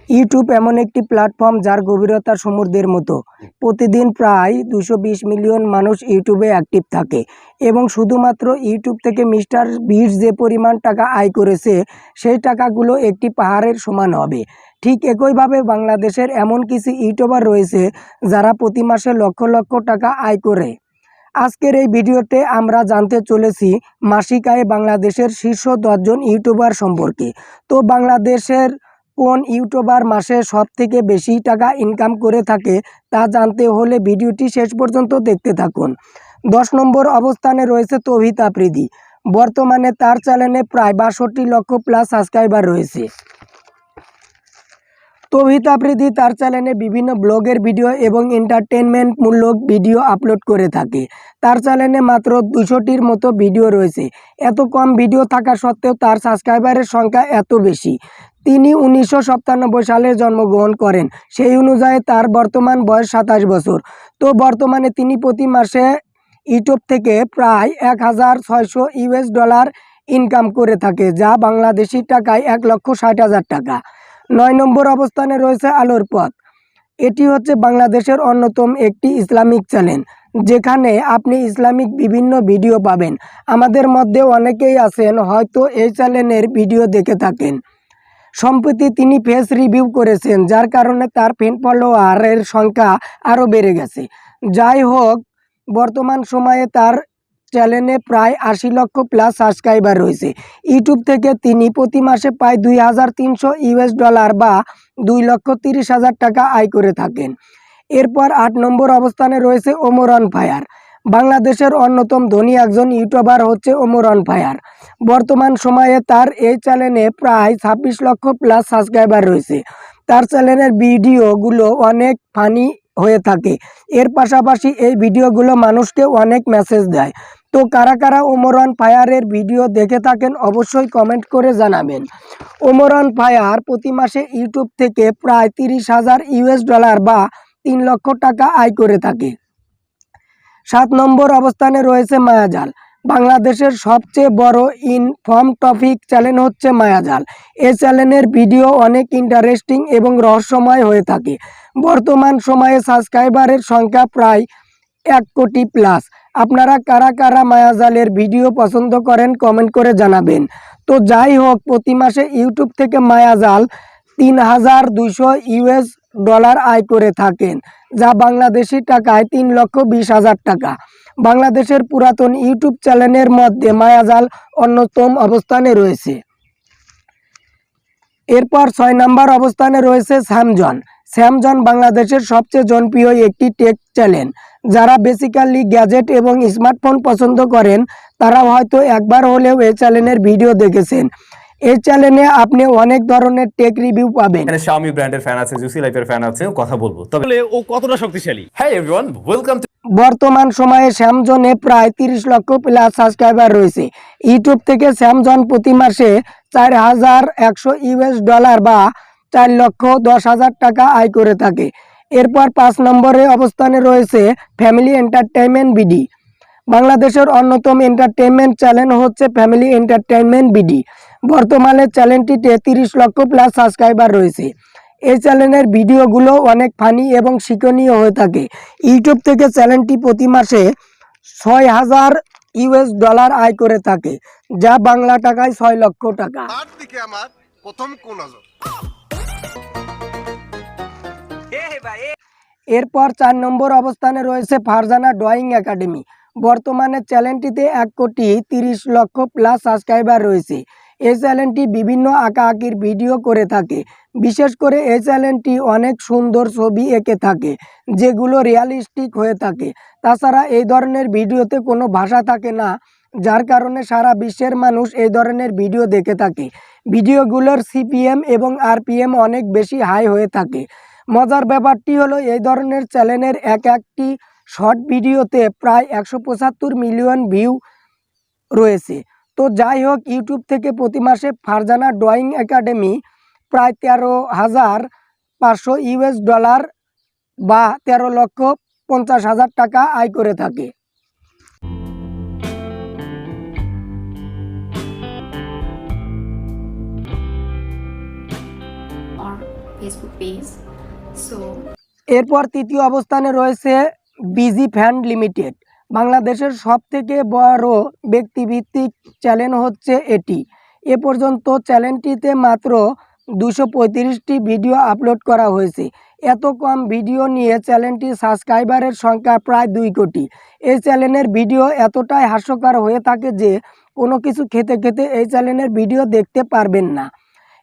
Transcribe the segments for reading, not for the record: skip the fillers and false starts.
YouTube এমন একটি platform যার গভীরতা সমুদ্রের মতো। প্রতিদিন প্রায় 220 মিলিয়ন মানুষ ইউটিউবে অ্যাক্টিভ থাকে এবং শুধুমাত্র ইউটিউব থেকে মিস্টার বিস্ট যে পরিমাণ টাকা আয় করেছে সেই টাকাগুলো একটি পাহাড়ের সমান হবে। ঠিক একইভাবে বাংলাদেশের এমন কিছু ইউটিউবার রয়েছে যারা প্রতি মাসে লক্ষ লক্ষ টাকা আয় করে। আজকের এই ভিডিওতে আমরা জানতে চলেছি মাসিক আয়ে বাংলাদেশের শীর্ষ 10 জন ইউটিউবার সম্পর্কে। তো বাংলাদেশের কোন ইউটিউবার মাসে সবথেকে বেশি টাকা ইনকাম করে থাকে তা জানতে হলে ভিডিওটি শেষ পর্যন্ত দেখতে থাকুন। 10 নম্বর অবস্থানে রয়েছে তৌহিদ আফ্রিদি। বর্তমানে তার চ্যানেলে প্রায় 62 লক্ষ প্লাস সাবস্ক্রাইবার রয়েছে। তৌহিদ আফ্রিদি তার চ্যানেলে বিভিন্ন ব্লগের ভিডিও এবং এন্টারটেনমেন্টমূলক ভিডিও আপলোড করে থাকে। তার চ্যানেলে মাত্র 200টির মতো ভিডিও রয়েছে। এত কম ভিডিও থাকা সত্ত্বেও তার সাবস্ক্রাইবারের সংখ্যা এত বেশি। তিনি 1997 সালে জন্মগ্রহণ করেন। সেই অনুযায়ী তার বর্তমান বয়স 27 বছর। তো বর্তমানে তিনি প্রতি মাসে ইউটিউব থেকে প্রায় $1600 ইনকাম করে থাকে, যা বাংলাদেশি টাকায় 1,60,000 টাকা। 9 নম্বর অবস্থানে রয়েছে আলোর পথ। এটি হচ্ছে বাংলাদেশের অন্যতম একটি ইসলামিক চ্যানেল, যেখানে আপনি ইসলামিক বিভিন্ন ভিডিও পাবেন। আমাদের মধ্যে অনেকেই আছেন হয়তো এই চ্যানেলের ভিডিও দেখে থাকেন। সম্প্রতি তিনি ফেস রিভিউ করেছেন, যার কারণে তার ফ্যান ফলোয়ারের সংখ্যা আরও বেড়ে গেছে। যাই হোক, বর্তমান সময়ে তার চ্যানেলে প্রায় 80 লক্ষ প্লাস সাবস্ক্রাইবার রয়েছে। ইউটিউব থেকে তিনি প্রতি মাসে প্রায় $2,300 বা 2,30,000 টাকা আয় করে থাকেন। এরপর 8 নম্বর অবস্থানে রয়েছে ওমর অন ফায়ার। বাংলাদেশের অন্যতম ধনী একজন ইউটিউবার হচ্ছে ওমর অন ফায়ার। বর্তমান সময়ে তার এই চ্যানেলে প্রায় 26 লক্ষ প্লাস সাবস্ক্রাইবার রয়েছে। তার চ্যানেলের ভিডিওগুলো অনেক ফানি হয়ে থাকে। এর পাশাপাশি এই ভিডিওগুলো মানুষকে অনেক মেসেজ দেয়। তো কারা কারা ওমর অন ফায়ারের ভিডিও দেখে থাকেন অবশ্যই কমেন্ট করে জানাবেন। ওমর অন ফায়ার প্রতি মাসে ইউটিউব থেকে প্রায় $30,000 বা 3 লক্ষ টাকা আয় করে থাকে। 7 নম্বর অবস্থানে রয়েছে মায়াজাল। বাংলাদেশের সবচেয়ে বড় ইনফর্ম টপিক চ্যানেল হচ্ছে মায়াজাল। এই চ্যানেলের ভিডিও অনেক ইন্টারেস্টিং এবং রহস্যময় হয়ে থাকে। বর্তমান সময়ে সাবস্ক্রাইবারের সংখ্যা প্রায় 1 কোটি প্লাস। আপনারা কারা কারা মায়াজালের ভিডিও পছন্দ করেন কমেন্ট করে জানাবেন। তো যাই হোক, প্রতি মাসে ইউটিউব থেকে মায়াজাল $3,200 আয় করে থাকেন, যা বাংলাদেশি টাকায় 3,20,000 টাকা। বাংলাদেশের পুরাতন ইউটিউব চ্যানেলের মধ্যে মায়াজাল অন্যতম অবস্থানে রয়েছে। এরপর 6 নম্বর অবস্থানে রয়েছে স্যামজন। স্যামজন বাংলাদেশের সবচেয়ে জনপ্রিয় একটি টেক চ্যানেল। যারা বেসিক্যালি গ্যাজেট এবং স্মার্টফোন পছন্দ করেন তারা হয়তো একবার হলেও এই চ্যানেলের ভিডিও দেখেছেন। এই চ্যানেলে আপনি অনেক ধরনের টেক রিভিউ পাবেন। এখানে Xiaomi ব্র্যান্ডের ফ্যান আছে, জুসি লাইফের ফ্যান আছে, কথা বলবো। তবে ও কতটা শক্তিশালী। হাই এভরিওয়ান, ওয়েলকাম টু বর্তমান সময়ে স্যামজনে প্রায় 30 লক্ষ প্লাস সাবস্ক্রাইবার রয়েছে। ইউটিউব থেকে স্যামজন প্রতি মাসে $4,100 বা 4,10,000 টাকা আয় করে থাকে। এরপর 5 নম্বরে অবস্থানে রয়েছে ফ্যামিলি এন্টারটেইনমেন্ট বিডি। বাংলাদেশের অন্যতম এন্টারটেইনমেন্ট চ্যানেল হচ্ছে ফ্যামিলি এন্টারটেইনমেন্ট বিডি। বর্তমানে চ্যানেলটিতে 30 লক্ষ প্লাস সাবস্ক্রাইবার রয়েছে। এই চ্যানেলের ভিডিওগুলো অনেক ফানি এবং শিক্ষণীয় হয়ে থাকে। ইউটিউব থেকে চ্যানেলটি প্রতি মাসে $6,000 আয় করে থাকে, যা বাংলা টাকায় 6 লক্ষ টাকা। তার দিকে আমার প্রথম কোন নজর। এরপর 4 নম্বর অবস্থানে রয়েছে ফারজানা ড্রয়িং একাডেমি। বর্তমানে চ্যানেলটিতে 1,30,00,000 প্লাস সাবস্ক্রাইবার রয়েছে। এই চ্যানেলটি বিভিন্ন আঁকাআঁকির ভিডিও করে থাকে। বিশেষ করে এই চ্যানেলটি অনেক সুন্দর ছবি এঁকে থাকে, যেগুলো রিয়ালিস্টিক হয়ে থাকে। তাছাড়া এই ধরনের ভিডিওতে কোনো ভাষা থাকে না, যার কারণে সারা বিশ্বের মানুষ এই ধরনের ভিডিও দেখে থাকে। ভিডিওগুলোর সিপিএম এবং আরপিএম অনেক বেশি হাই হয়ে থাকে। মজার ব্যাপারটি হলো এই ধরনের চ্যানেলের একটি শর্ট ভিডিওতে প্রায় 175 মিলিয়ন ভিউ রয়েছে। তো যাই হোক, ইউটিউব থেকে প্রতি মাসে ফারজানা ড্রয়িং একাডেমি প্রায় $13,500 বা 13,50,000 টাকা আয় করে থাকে। Facebook page. So এরপর তৃতীয় অবস্থানে রয়েছে বিজি ফ্যান লিমিটেড। বাংলাদেশের সবথেকে বড় ব্যক্তিভিত্তিক চ্যানেল হচ্ছে এটি। এ পর্যন্ত চ্যানেলটিতে মাত্র 235টি ভিডিও আপলোড করা হয়েছে। এত কম ভিডিও নিয়ে চ্যানেলটির সাবস্ক্রাইবারের সংখ্যা প্রায় 2 কোটি। এই চ্যানেলের ভিডিও এতটাই হাস্যকর হয়ে থাকে যে কোনো কিছু খেতে খেতে এই চ্যানেলের ভিডিও দেখতে পারবেন না।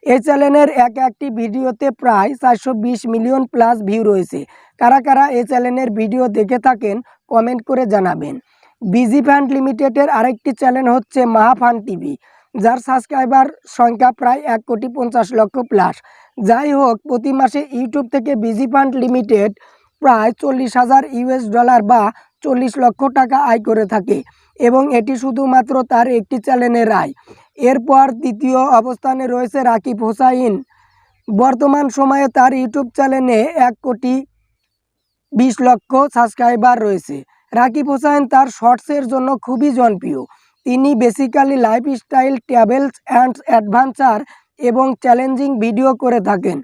এই চ্যানেলের একটি ভিডিওতে প্রায় 420 মিলিয়ন প্লাস ভিউ রয়েছে। কারা কারা এই চ্যানেলের ভিডিও দেখে থাকেন কমেন্ট করে জানাবেন। বিজি ফান্ড লিমিটেডের আরেকটি চ্যানেল হচ্ছে মাহাফান টিভি, যার সাবস্ক্রাইবার সংখ্যা প্রায় 1,50,00,000 প্লাস। যাই হোক, প্রতি মাসে ইউটিউব থেকে বিজি ফান্ড লিমিটেড প্রায় $40,000 বা 40 লক্ষ টাকা আয় করে থাকে এবং এটি শুধুমাত্র তার একটি চ্যানেলের আয়। এরপর দ্বিতীয় অবস্থানে রয়েছে রাকিব হোসাইন। বর্তমান সময়ে তার ইউটিউব চ্যানেলে 1,20,00,000 সাবস্ক্রাইবার রয়েছে। রাকিব হোসাইন তার শর্টসের জন্য খুবই জনপ্রিয়। তিনি basically lifestyle, travels and adventure এবং চ্যালেঞ্জিং ভিডিও করে থাকেন।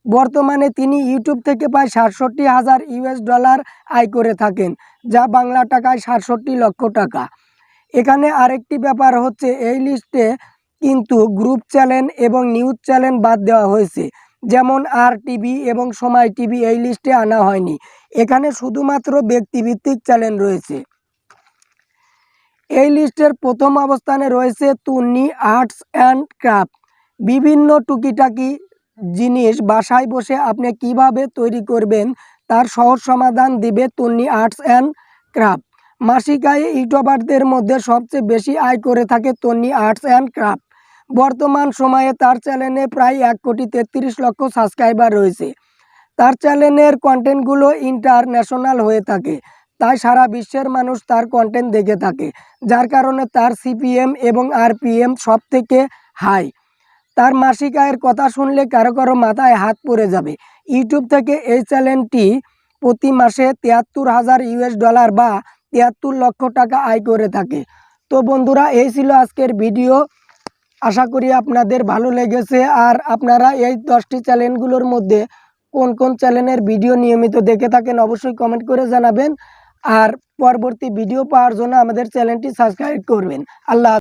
বর্তমানে তিনি ইউটিউব থেকে প্রায় $67,000 আয় করে থাকেন, যা বাংলা টাকায় 67 লক্ষ টাকা। এখানে আরেকটি ব্যাপার হচ্ছে, এই লিস্টে কিন্তু গ্রুপ চ্যানেল এবং নিউজ চ্যানেল বাদ দেওয়া হয়েছে, যেমন আর টিভি এবং সময় টিভি এই লিস্টে আনা হয়নি। এখানে শুধুমাত্র ব্যক্তিভিত্তিক চ্যানেল রয়েছে। এই লিস্টের প্রথম অবস্থানে রয়েছে তুন্নি আর্টস অ্যান্ড ক্রাফট। বিভিন্ন টুকিটাকি জিনিস বাসায় বসে আপনি কিভাবে তৈরি করবেন তার সহজ সমাধান দিবে তুন্নি আর্টস অ্যান্ড ক্রাফট। মাসিক আয়ে ইউটিউবারদের মধ্যে সবচেয়ে বেশি আয় করে থাকে তন্নি আর্টস অ্যান্ড ক্রাফট। বর্তমান সময়ে তার চ্যানেলে প্রায় 1,33,00,000 সাবস্ক্রাইবার রয়েছে। তার চ্যানেলের কন্টেন্টগুলো ইন্টারন্যাশনাল হয়ে থাকে, তাই সারা বিশ্বের মানুষ তার কন্টেন্ট দেখে থাকে, যার কারণে তার সিপিএম এবং আরপিএম সব থেকে হাই। তার মাসিক আয়ের কথা শুনলে কারো কারো মাথায় হাত পড়ে যাবে। ইউটিউব থেকে এই চ্যানেলটি প্রতি মাসে $73,000 বা 73 লক্ষ টাকা আয় করে থাকে। তো বন্ধুরা, এই ছিল আজকের ভিডিও। আশা করি আপনাদের ভালো লেগেছে। আর আপনারা এই 10টি চ্যানেলগুলোর মধ্যে কোন কোন চ্যানেলের ভিডিও নিয়মিত দেখে থাকেন অবশ্যই কমেন্ট করে জানাবেন। আর পরবর্তী ভিডিও পাওয়ার জন্য আমাদের চ্যানেলটি সাবস্ক্রাইব করবেন। আল্লাহ।